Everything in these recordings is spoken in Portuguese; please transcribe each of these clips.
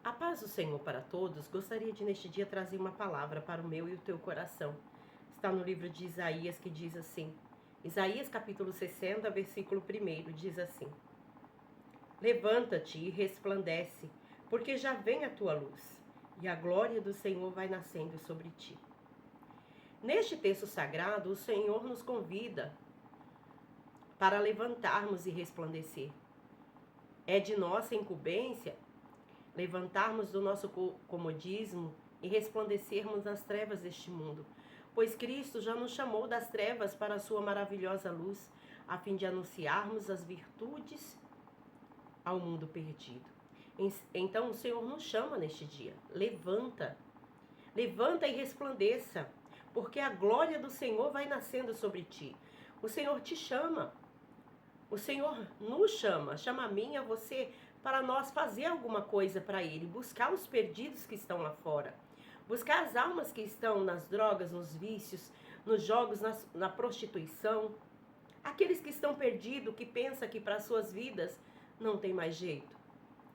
A paz do Senhor para todos. Gostaria de neste dia trazer uma palavra para o meu e o teu coração. Está no livro de Isaías, que diz assim. Isaías capítulo 60, versículo 1, diz assim: Levanta-te e resplandece, porque já vem a tua luz, e a glória do Senhor vai nascendo sobre ti. Neste texto sagrado, o Senhor nos convida para levantarmos e resplandecer. É de nossa incumbência levantarmos do nosso comodismo e resplandecermos nas trevas deste mundo, pois Cristo já nos chamou das trevas para a sua maravilhosa luz, a fim de anunciarmos as virtudes ao mundo perdido. Então o Senhor nos chama neste dia: levanta e resplandeça, porque a glória do Senhor vai nascendo sobre ti. O Senhor te chama. O Senhor nos chama a mim, a você, para nós fazer alguma coisa para Ele, buscar os perdidos que estão lá fora, buscar as almas que estão nas drogas, nos vícios, nos jogos, na prostituição, aqueles que estão perdidos, que pensam que para suas vidas não tem mais jeito,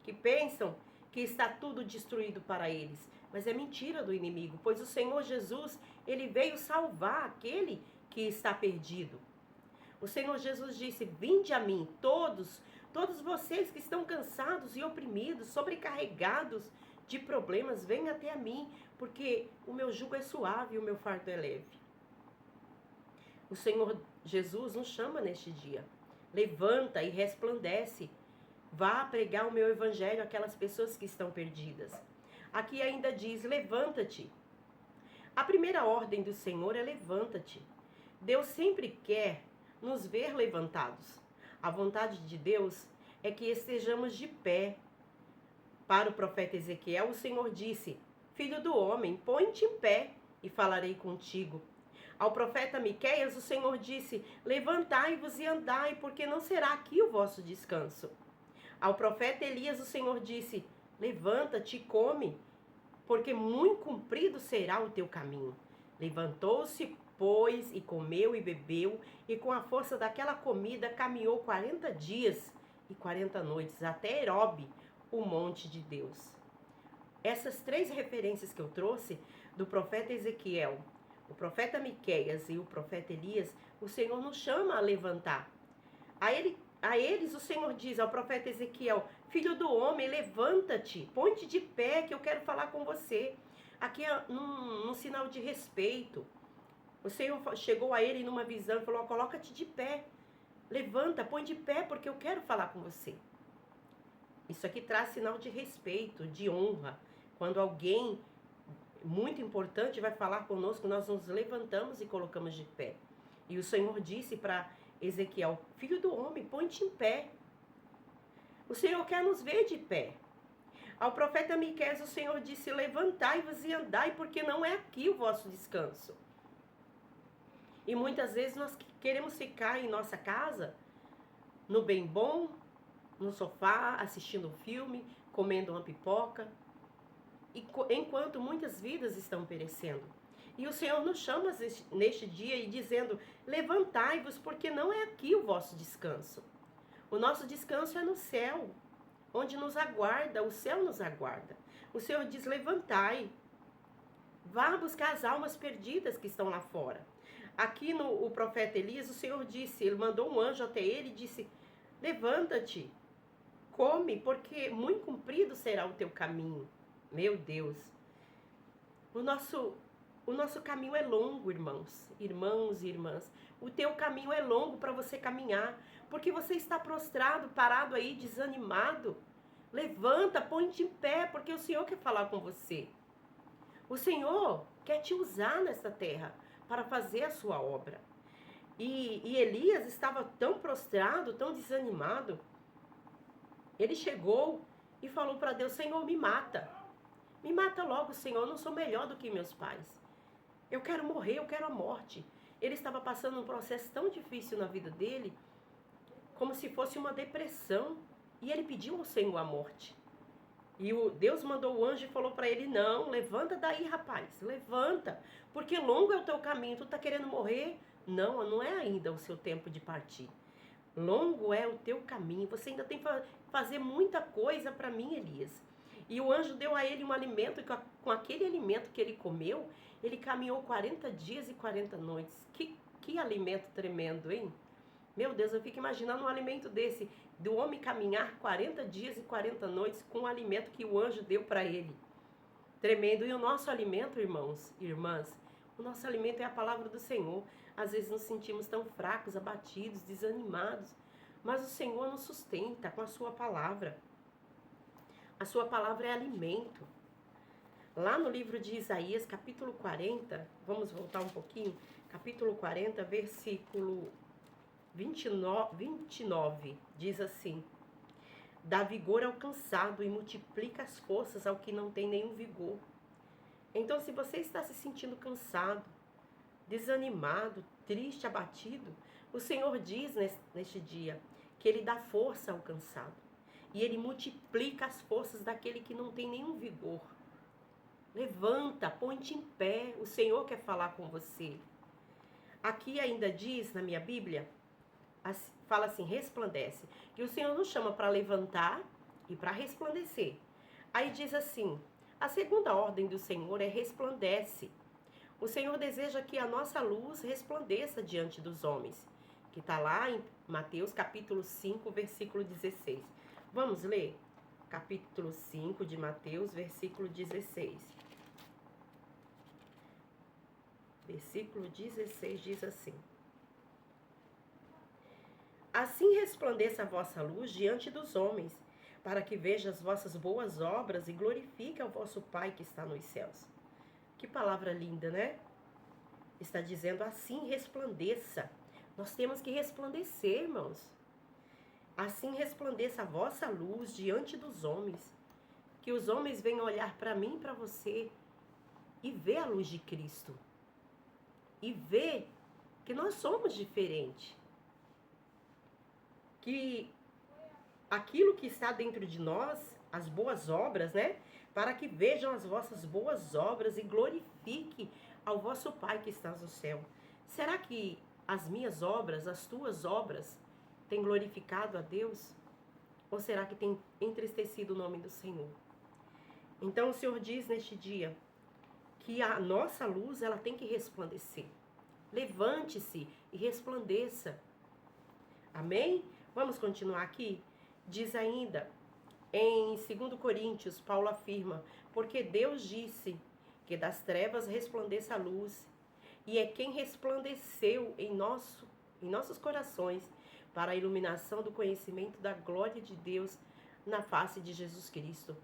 que pensam que está tudo destruído para eles, mas é mentira do inimigo, pois o Senhor Jesus, Ele veio salvar aquele que está perdido. O Senhor Jesus disse: vinde a mim, todos vocês que estão cansados e oprimidos, sobrecarregados de problemas, venham até a mim, porque o meu jugo é suave e o meu fardo é leve. O Senhor Jesus nos chama neste dia: levanta e resplandece, vá pregar o meu evangelho àquelas pessoas que estão perdidas. Aqui ainda diz: levanta-te. A primeira ordem do Senhor é levanta-te. Deus sempre quer nos ver levantados. A vontade de Deus é que estejamos de pé. Para o profeta Ezequiel, o Senhor disse: Filho do homem, põe-te em pé e falarei contigo. Ao profeta Miqueias, o Senhor disse: levantai-vos e andai, porque não será aqui o vosso descanso. Ao profeta Elias, o Senhor disse: levanta-te e come, porque muito comprido será o teu caminho. Levantou-se, pois, e comeu e bebeu, e com a força daquela comida caminhou 40 dias e 40 noites até Herobe, o monte de Deus. Essas três referências que eu trouxe do profeta Ezequiel, o profeta Miqueias e o profeta Elias, o Senhor nos chama a levantar. A eles o Senhor diz ao profeta Ezequiel: filho do homem, levanta-te, põe-te de pé que eu quero falar com você. Aqui é um sinal de respeito. O Senhor chegou a ele numa visão e falou: coloca-te de pé, levanta, põe de pé, porque eu quero falar com você. Isso aqui traz sinal de respeito, de honra. Quando alguém muito importante vai falar conosco, nós nos levantamos e colocamos de pé. E o Senhor disse para Ezequiel: filho do homem, põe-te em pé. O Senhor quer nos ver de pé. Ao profeta Miqueias, o Senhor disse: levantai-vos e andai, porque não é aqui o vosso descanso. E muitas vezes nós queremos ficar em nossa casa, no bem bom, no sofá, assistindo um filme, comendo uma pipoca, enquanto muitas vidas estão perecendo. E o Senhor nos chama neste dia e dizendo: levantai-vos, porque não é aqui o vosso descanso. O nosso descanso é no céu, onde nos aguarda, o céu nos aguarda. O Senhor diz: levantai, vá buscar as almas perdidas que estão lá fora. Aqui o profeta Elias, o Senhor disse, ele mandou um anjo até ele e disse: levanta-te, come, porque muito comprido será o teu caminho. Meu Deus, o nosso caminho é longo, irmãos e irmãs. O teu caminho é longo para você caminhar, porque você está prostrado, parado aí, desanimado. Levanta, põe-te em pé, porque o Senhor quer falar com você. O Senhor quer te usar nesta terra para fazer a sua obra. E Elias estava tão prostrado, tão desanimado. Ele chegou e falou para Deus: Senhor, me mata. Me mata logo, Senhor, eu não sou melhor do que meus pais. Eu quero morrer, eu quero a morte. Ele estava passando um processo tão difícil na vida dele, como se fosse uma depressão. E ele pediu ao Senhor a morte. E Deus mandou o anjo e falou para ele: não, levanta daí, rapaz, levanta, porque longo é o teu caminho. Tu tá querendo morrer? Não, não é ainda o seu tempo de partir. Longo é o teu caminho, você ainda tem que fazer muita coisa para mim, Elias. E o anjo deu a ele um alimento, e com aquele alimento que ele comeu, ele caminhou 40 dias e 40 noites. Que alimento tremendo, hein? Meu Deus, eu fico imaginando um alimento desse, do homem caminhar 40 dias e 40 noites com o alimento que o anjo deu para ele. Tremendo. E o nosso alimento, irmãos e irmãs, o nosso alimento é a palavra do Senhor. Às vezes nos sentimos tão fracos, abatidos, desanimados, mas o Senhor nos sustenta com a sua palavra. A sua palavra é alimento. Lá no livro de Isaías, capítulo 40, vamos voltar um pouquinho, capítulo 40, versículo 29, diz assim: dá vigor ao cansado e multiplica as forças ao que não tem nenhum vigor. Então, se você está se sentindo cansado, desanimado, triste, abatido, o Senhor diz neste dia que Ele dá força ao cansado. E Ele multiplica as forças daquele que não tem nenhum vigor. Levanta, põe-te em pé, o Senhor quer falar com você. Aqui ainda diz, na minha Bíblia, fala assim, resplandece. Que o Senhor nos chama para levantar e para resplandecer. Aí diz assim, a segunda ordem do Senhor é resplandece. O Senhor deseja que a nossa luz resplandeça diante dos homens. Que está lá em Mateus capítulo 5, versículo 16. Vamos ler? Capítulo 5 de Mateus, versículo 16. Versículo 16 diz assim: assim resplandeça a vossa luz diante dos homens, para que veja as vossas boas obras e glorifique ao vosso Pai que está nos céus. Que palavra linda, né? Está dizendo assim resplandeça. Nós temos que resplandecer, irmãos. Assim resplandeça a vossa luz diante dos homens. Que os homens venham olhar para mim e para você e ver a luz de Cristo. E ver que nós somos diferentes. Que aquilo que está dentro de nós, as boas obras, né? Para que vejam as vossas boas obras e glorifique ao vosso Pai que está no céu. Será que as minhas obras, as tuas obras, têm glorificado a Deus? Ou será que tem entristecido o nome do Senhor? Então o Senhor diz neste dia que a nossa luz, ela tem que resplandecer. Levante-se e resplandeça. Amém? Vamos continuar aqui? Diz ainda, em 2 Coríntios, Paulo afirma, porque Deus disse que das trevas resplandeça a luz, e é quem resplandeceu em nossos corações para a iluminação do conhecimento da glória de Deus na face de Jesus Cristo.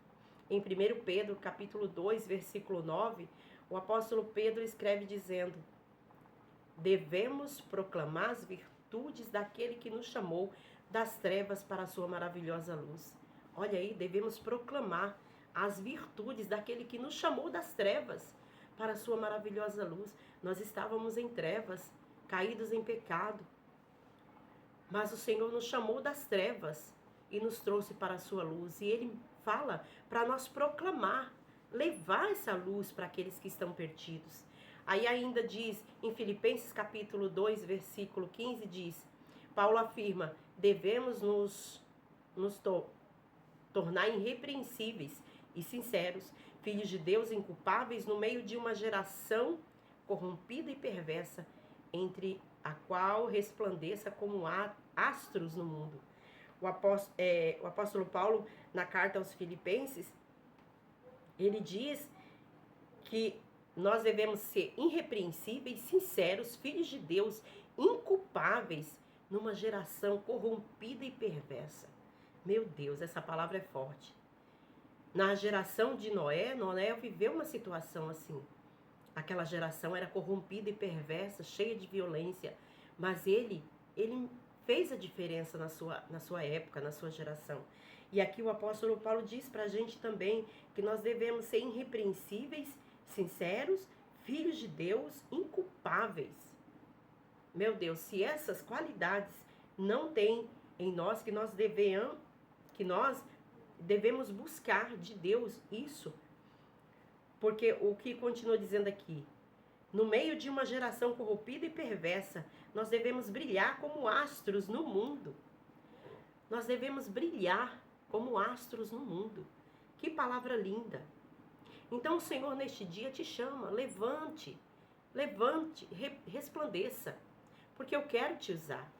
Em 1 Pedro, capítulo 2, versículo 9, o apóstolo Pedro escreve dizendo: devemos proclamar as virtudes daquele que nos chamou das trevas para a sua maravilhosa luz. Olha aí, devemos proclamar as virtudes daquele que nos chamou das trevas para a sua maravilhosa luz. Nós estávamos em trevas, caídos em pecado, mas o Senhor nos chamou das trevas e nos trouxe para a sua luz. E Ele fala para nós proclamar, levar essa luz para aqueles que estão perdidos. Aí ainda diz, em Filipenses capítulo 2, versículo 15, diz, Paulo afirma, devemos nos tornar irrepreensíveis e sinceros, filhos de Deus inculpáveis no meio de uma geração corrompida e perversa, entre a qual resplandeça como astros no mundo. O apóstolo Paulo, na carta aos Filipenses, ele diz que nós devemos ser irrepreensíveis, sinceros, filhos de Deus, inculpáveis, numa geração corrompida e perversa. Meu Deus, essa palavra é forte. Na geração de Noé viveu uma situação assim. Aquela geração era corrompida e perversa, cheia de violência, mas ele fez a diferença na sua época, na sua geração. E aqui o apóstolo Paulo diz para a gente também que nós devemos ser irrepreensíveis, sinceros, filhos de Deus, inculpáveis. Meu Deus, se essas qualidades não tem em nós, que nós devemos buscar de Deus isso. Porque o que continua dizendo aqui, no meio de uma geração corrompida e perversa, nós devemos brilhar como astros no mundo. Nós devemos brilhar como astros no mundo. Que palavra linda! Então o Senhor neste dia te chama, levante, levante, resplandeça, porque eu quero te usar.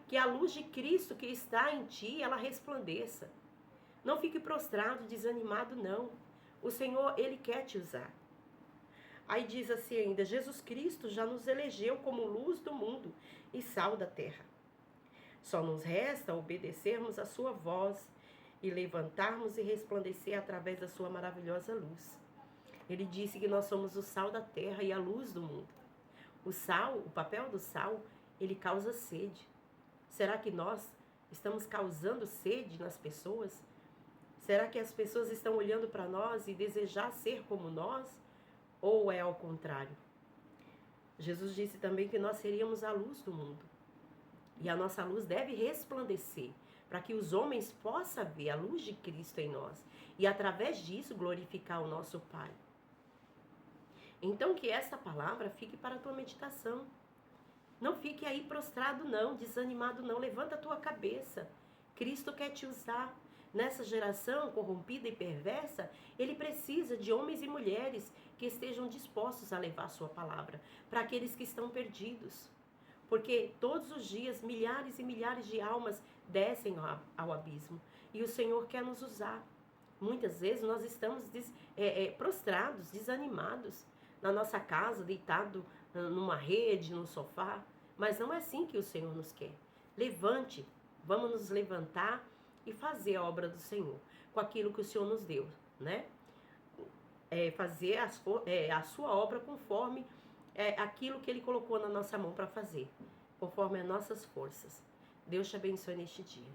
Que a luz de Cristo que está em ti, ela resplandeça. Não fique prostrado, desanimado, não. O Senhor, Ele quer te usar. Aí diz assim ainda, Jesus Cristo já nos elegeu como luz do mundo e sal da terra. Só nos resta obedecermos a sua voz e levantarmos e resplandecer através da sua maravilhosa luz. Ele disse que nós somos o sal da terra e a luz do mundo. O sal, o papel do sal, ele causa sede. Será que nós estamos causando sede nas pessoas? Será que as pessoas estão olhando para nós e desejar ser como nós? Ou é ao contrário? Jesus disse também que nós seríamos a luz do mundo. E a nossa luz deve resplandecer, para que os homens possam ver a luz de Cristo em nós. E através disso glorificar o nosso Pai. Então que essa palavra fique para a tua meditação. Não fique aí prostrado não, desanimado não. Levanta a tua cabeça. Cristo quer te usar. Nessa geração corrompida e perversa, Ele precisa de homens e mulheres que estejam dispostos a levar a sua palavra para aqueles que estão perdidos. Porque todos os dias milhares e milhares de almas descem ao abismo. E o Senhor quer nos usar. Muitas vezes nós estamos prostrados, desanimados, na nossa casa, deitado numa rede, no sofá. Mas não é assim que o Senhor nos quer. Levante, vamos nos levantar e fazer a obra do Senhor, com aquilo que o Senhor nos deu, né? Fazer a sua obra conforme aquilo que Ele colocou na nossa mão para fazer, conforme as nossas forças. Deus te abençoe neste dia.